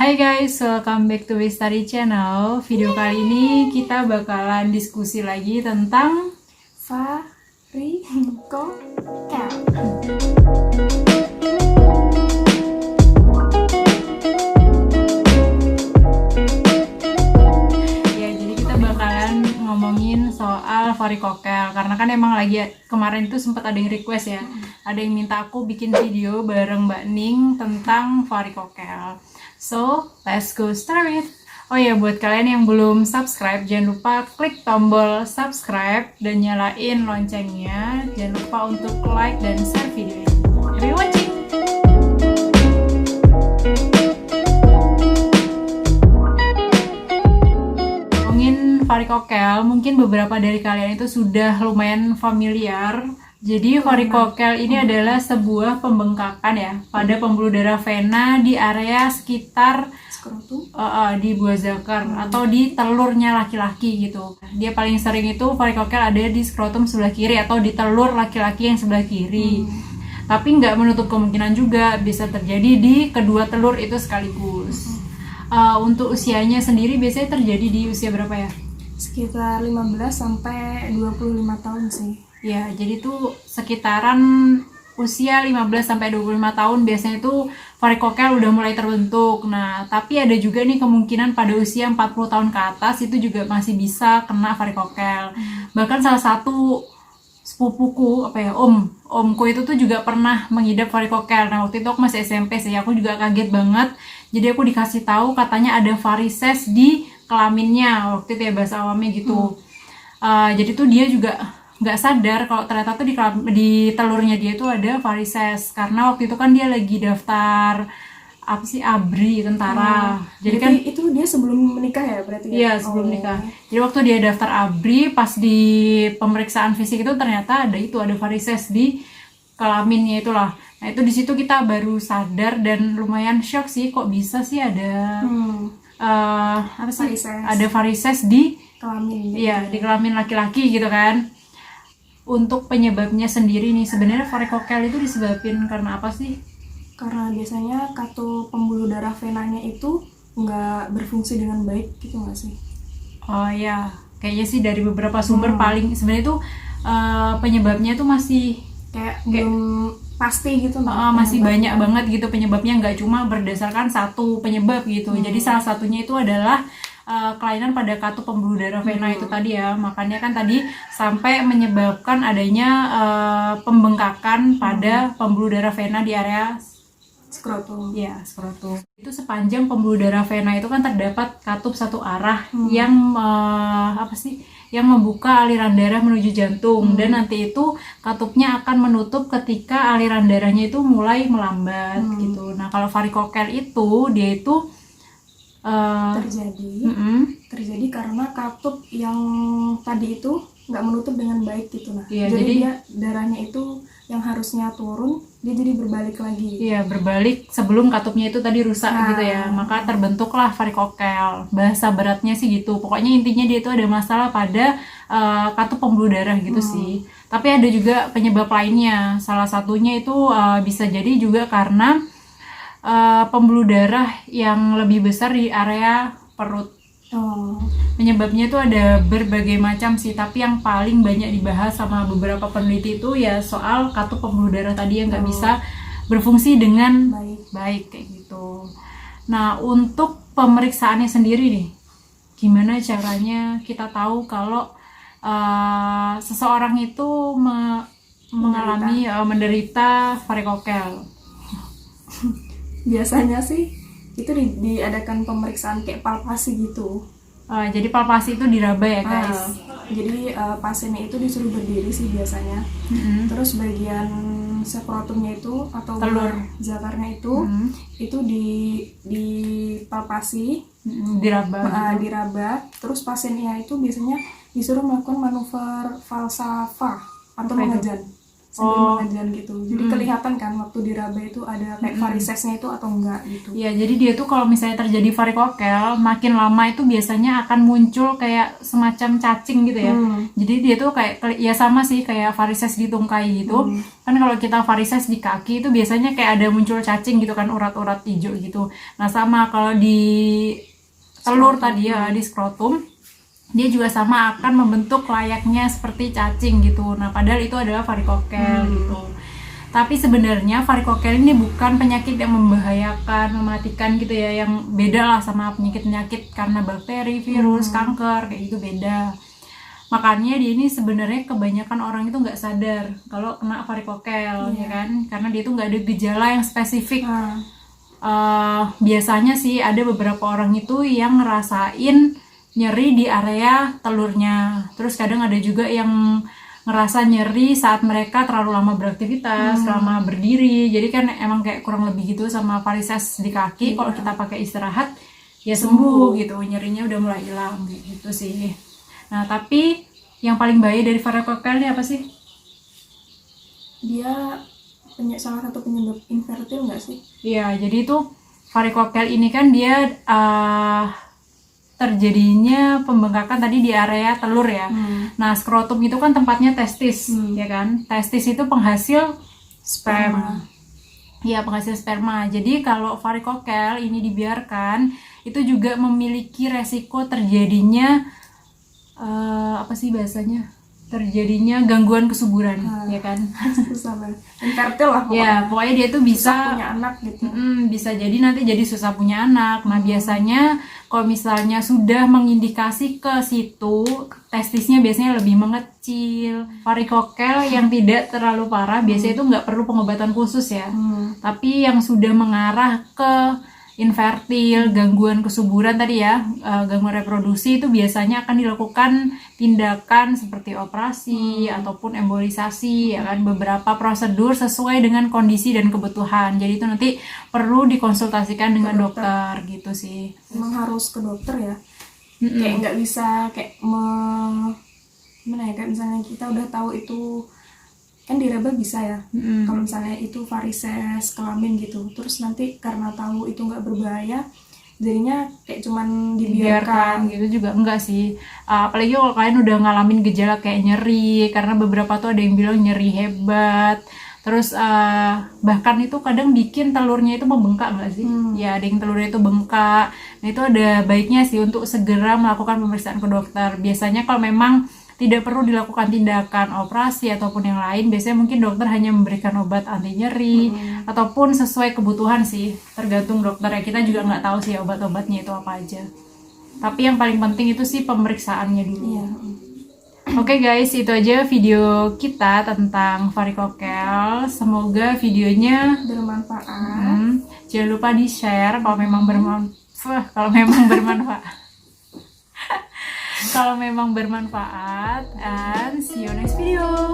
Hai guys, welcome back to Study Channel. Video kali ini kita bakalan diskusi lagi tentang varikokel. Ya, jadi kita bakalan ngomongin soal varikokel karena kan emang lagi kemarin itu sempat ada yang request ya. Ada yang minta aku bikin video bareng Mbak Ning tentang varikokel. So, let's go start it. Oh ya, buat kalian yang belum subscribe, jangan lupa klik tombol subscribe dan nyalain loncengnya. Jangan lupa untuk like dan share video ini. Happy watching! Ngomongin varikokel, mungkin beberapa dari kalian itu sudah lumayan familiar. Jadi varikokel ini adalah sebuah pembengkakan ya pada pembuluh darah vena di area sekitar Skrotum. di buah zakar atau di telurnya laki-laki gitu. Dia paling sering itu varikokel ada di skrotum sebelah kiri atau di telur laki-laki yang sebelah kiri. Tapi nggak menutup kemungkinan juga bisa terjadi di kedua telur itu sekaligus. Untuk usianya sendiri biasanya terjadi di usia berapa ya? Sekitar 15 sampai 25 tahun sih. Ya, jadi tuh sekitaran usia 15 sampai 25 tahun biasanya itu varikokel udah mulai terbentuk. Nah, tapi ada juga nih kemungkinan pada usia 40 tahun ke atas itu juga masih bisa kena varikokel. Bahkan salah satu sepupuku, omku itu tuh juga pernah mengidap varikokel. Nah, waktu itu aku masih SMP sih, aku juga kaget banget. Jadi aku dikasih tahu katanya ada varises di kelaminnya, waktu itu ya bahasa awamnya gitu. Jadi tuh dia juga nggak sadar kalau ternyata tuh di telurnya dia tuh ada varises, karena waktu itu kan dia lagi daftar ABRI tentara. Jadi kan itu dia sebelum menikah ya berarti? Iya, sebelum nikah. Jadi waktu dia daftar ABRI, pas di pemeriksaan fisik itu ternyata ada varises di kelaminnya itulah. Nah, itu di situ kita baru sadar dan lumayan shock sih, kok bisa sih ada varises. Ada varises di Kelamin. Iya, di kelamin laki-laki gitu kan. Untuk penyebabnya sendiri nih, sebenarnya varikokel itu disebabkan karena apa sih? Karena biasanya katup pembuluh darah venanya itu nggak berfungsi dengan baik gitu nggak sih? Oh ya, kayaknya sih dari beberapa sumber paling sebenarnya itu penyebabnya itu masih kayak belum pasti gitu. Masih banyak banget gitu penyebabnya, nggak cuma berdasarkan satu penyebab gitu. Jadi salah satunya itu adalah kelainan pada katup pembuluh darah vena itu tadi ya. Makanya kan tadi sampai menyebabkan adanya pembengkakan pada pembuluh darah vena di area skrotum. Ya, skrotum. Itu sepanjang pembuluh darah vena itu kan terdapat katup satu arah yang yang membuka aliran darah menuju jantung, dan nanti itu katupnya akan menutup ketika aliran darahnya itu mulai melambat gitu. Nah, kalau varikokel itu dia itu terjadi karena katup yang tadi itu nggak menutup dengan baik gitu. Nah, ya, jadi dia darahnya itu yang harusnya turun, dia jadi berbalik lagi. Iya, berbalik sebelum katupnya itu tadi rusak gitu ya. Maka terbentuklah varikokel. Bahasa beratnya sih gitu. Pokoknya intinya dia itu ada masalah pada katup pembuluh darah gitu sih. Tapi ada juga penyebab lainnya. Salah satunya itu bisa jadi juga karena pembuluh darah yang lebih besar di area perut. Penyebabnya itu ada berbagai macam sih, tapi yang paling banyak dibahas sama beberapa peneliti itu ya soal katup pembuluh darah tadi yang nggak bisa berfungsi dengan baik kayak gitu. Nah, untuk pemeriksaannya sendiri nih, gimana caranya kita tahu kalau seseorang itu menderita varikokel? Biasanya sih itu diadakan pemeriksaan kayak palpasi gitu. Jadi palpasi itu diraba ya guys. Jadi pasiennya itu disuruh berdiri sih biasanya. Terus bagian skrotumnya itu atau telur zakarnya itu di palpasi, diraba. Terus pasiennya itu biasanya disuruh melakukan manuver falsafa atau mengejan. sambil mengajar gitu. Jadi kelihatan kan waktu diraba itu ada kayak varisesnya itu atau enggak gitu. Iya, jadi dia tuh kalau misalnya terjadi varikokel, makin lama itu biasanya akan muncul kayak semacam cacing gitu ya. Jadi dia tuh kayak ya sama sih kayak varises di tungkai gitu. Kan kalau kita varises di kaki itu biasanya kayak ada muncul cacing gitu kan, urat-urat hijau gitu. Nah, sama kalau di telur tadi ya, di skrotum, dia juga sama akan membentuk layaknya seperti cacing gitu. Nah, padahal itu adalah varikokel gitu. Tapi sebenarnya varikokel ini bukan penyakit yang membahayakan, mematikan gitu ya, yang beda lah sama penyakit-penyakit karena bakteri, virus, kanker, kayak gitu beda. Makanya dia ini sebenarnya kebanyakan orang itu nggak sadar kalau kena varikokel, ya kan? Karena dia itu nggak ada gejala yang spesifik. Biasanya sih ada beberapa orang itu yang ngerasain nyeri di area telurnya. Terus kadang ada juga yang ngerasa nyeri saat mereka terlalu lama beraktivitas, lama berdiri. Jadi kan emang kayak kurang lebih gitu sama varises di kaki. Kalau kita pakai istirahat ya sembuh gitu, nyerinya udah mulai hilang gitu sih. Nah, tapi yang paling bahaya dari varikokel ini apa sih? Dia salah satu penyebab infertil nggak sih? Iya, jadi itu varikokel ini kan dia terjadinya pembengkakan tadi di area telur ya. Nah, skrotum itu kan tempatnya testis, ya kan? Testis itu penghasil sperma. Iya, penghasil sperma. Jadi kalau varikokel ini dibiarkan, itu juga memiliki resiko terjadinya apa sih bahasanya? Terjadinya gangguan kesuburan, ya kan? Susah banget. Infertil lah pokoknya. Ya, pokoknya dia tuh bisa susah punya anak gitu. Bisa jadi nanti jadi susah punya anak. Nah, biasanya kalau misalnya sudah mengindikasi ke situ, testisnya biasanya lebih mengecil. Varikokel yang tidak terlalu parah biasanya itu nggak perlu pengobatan khusus ya. Tapi yang sudah mengarah ke infertil, gangguan kesuburan tadi ya, gangguan reproduksi, itu biasanya akan dilakukan tindakan seperti operasi ataupun embolisasi, ya kan, beberapa prosedur sesuai dengan kondisi dan kebutuhan. Jadi itu nanti perlu dikonsultasikan dengan dokter gitu sih. Emang harus ke dokter ya. Kayak nggak bisa kayak gimana ya, kayak misalnya kita udah tahu itu kan diraba bisa ya. Kalau misalnya itu varises kelamin gitu, terus nanti karena tahu itu nggak berbahaya, jadinya kayak cuman dibiarkan gitu juga enggak sih. Apalagi kalau kalian udah ngalamin gejala kayak nyeri, karena beberapa tuh ada yang bilang nyeri hebat. Terus bahkan itu kadang bikin telurnya itu membengkak nggak sih? Ya, ada yang telurnya itu bengkak. Nah, itu ada baiknya sih untuk segera melakukan pemeriksaan ke dokter. Biasanya kalau memang tidak perlu dilakukan tindakan operasi ataupun yang lain, biasanya mungkin dokter hanya memberikan obat anti nyeri ataupun sesuai kebutuhan sih, tergantung dokter ya. Kita juga nggak tahu sih obat-obatnya itu apa aja. Tapi yang paling penting itu sih pemeriksaannya dulu. Oke guys, itu aja video kita tentang varikokel. Semoga videonya bermanfaat. Jangan lupa di share kalau memang bermanfaat. Kalau memang bermanfaat, and see you next video.